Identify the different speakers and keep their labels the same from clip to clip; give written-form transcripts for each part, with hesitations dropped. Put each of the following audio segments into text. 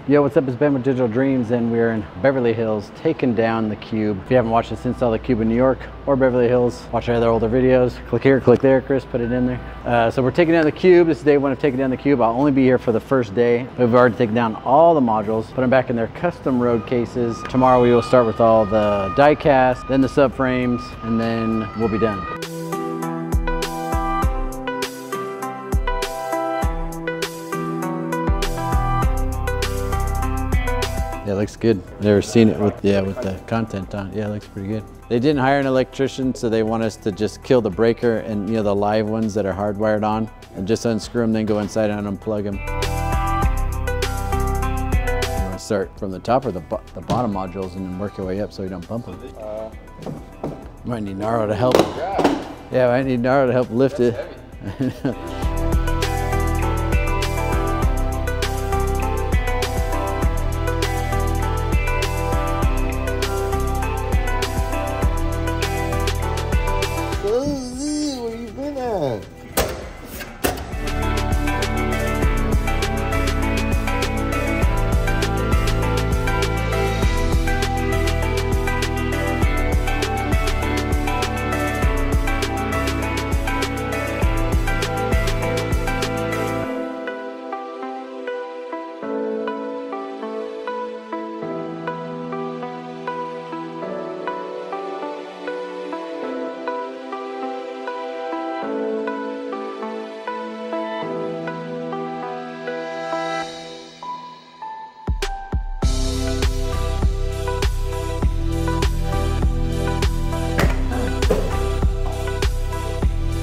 Speaker 1: Yo, what's up? It's Ben with Digital Dreams, and we're in Beverly Hills taking down the Cube. If you haven't watched us install the Cube in New York or Beverly Hills, watch our other older videos. Click here, click there. Chris put it in there. So we're taking down the Cube. This is day one of taking down the Cube. I'll only be here for the first day. We've already taken down all the modules, put them back in their custom road cases. Tomorrow we will start with all the die cast, then the subframes, and then we'll be done. Yeah, it looks good. Never seen it with the content on. Yeah, it looks pretty good. They didn't hire an electrician, so they want us to just kill the breaker and the live ones that are hardwired on, and just unscrew them, then go inside and unplug them. You want to start from the top or the bottom modules and then work your way up so you don't bump them. Might need Naro to help. Yeah, I need Naro to help lift it.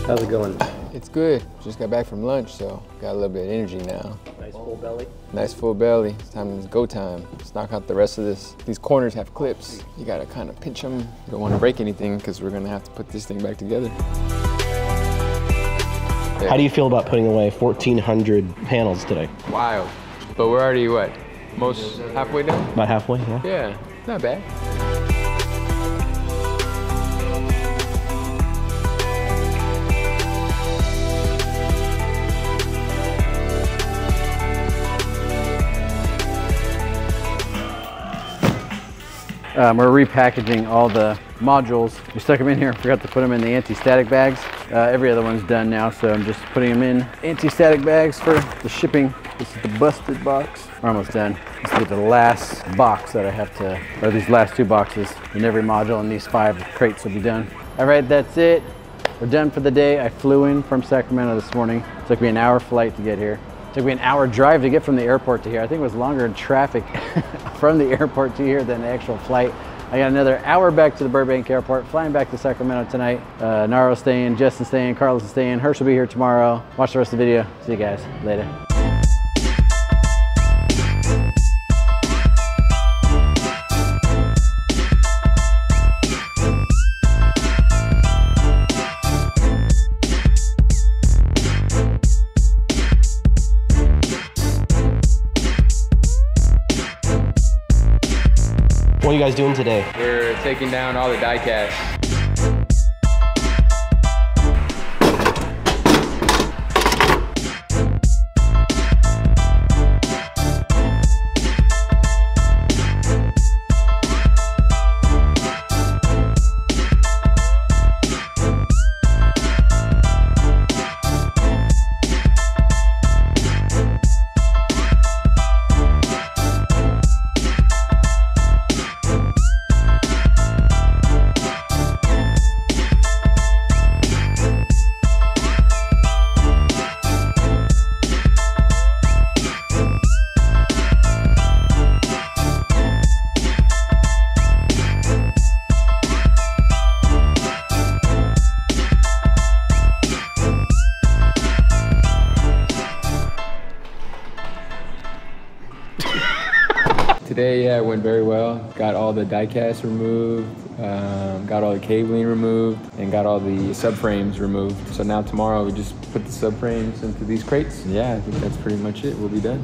Speaker 2: How's it going?
Speaker 3: It's good. Just got back from lunch, so got a little bit of energy now.
Speaker 2: Nice full belly?
Speaker 3: Nice full belly. It's go time. Let's knock out the rest of this. These corners have clips. You gotta kind of pinch them. You don't want to break anything because we're gonna have to put this thing back together. Yeah.
Speaker 2: How do you feel about putting away 1,400 panels today?
Speaker 3: Wild. But we're already, what, most halfway done?
Speaker 2: About halfway, yeah?
Speaker 3: Yeah, not bad.
Speaker 1: We're repackaging all the modules. We stuck them in here, forgot to put them in the anti-static bags. Every other one's done now, so I'm just putting them in anti-static bags for the shipping. This is the busted box. We're almost done. This will be the last box that I have to, or these last two boxes in every module, and these 5 crates will be done. All right, that's it. We're done for the day. I flew in from Sacramento this morning. It took me an hour flight to get here. It took me an hour drive to get from the airport to here. I think it was longer in traffic from the airport to here than the actual flight. I got another hour back to the Burbank airport, flying back to Sacramento tonight. Naro's staying, Justin's staying, Carlos is staying, Hirsch will be here tomorrow. Watch the rest of the video. See you guys later.
Speaker 2: What are you guys doing today?
Speaker 3: We're taking down all the die casts. Today, yeah, it went very well. Got all the die casts removed, got all the cabling removed, and got all the subframes removed. So now tomorrow we just put the subframes into these crates. Yeah, I think that's pretty much it. We'll be done.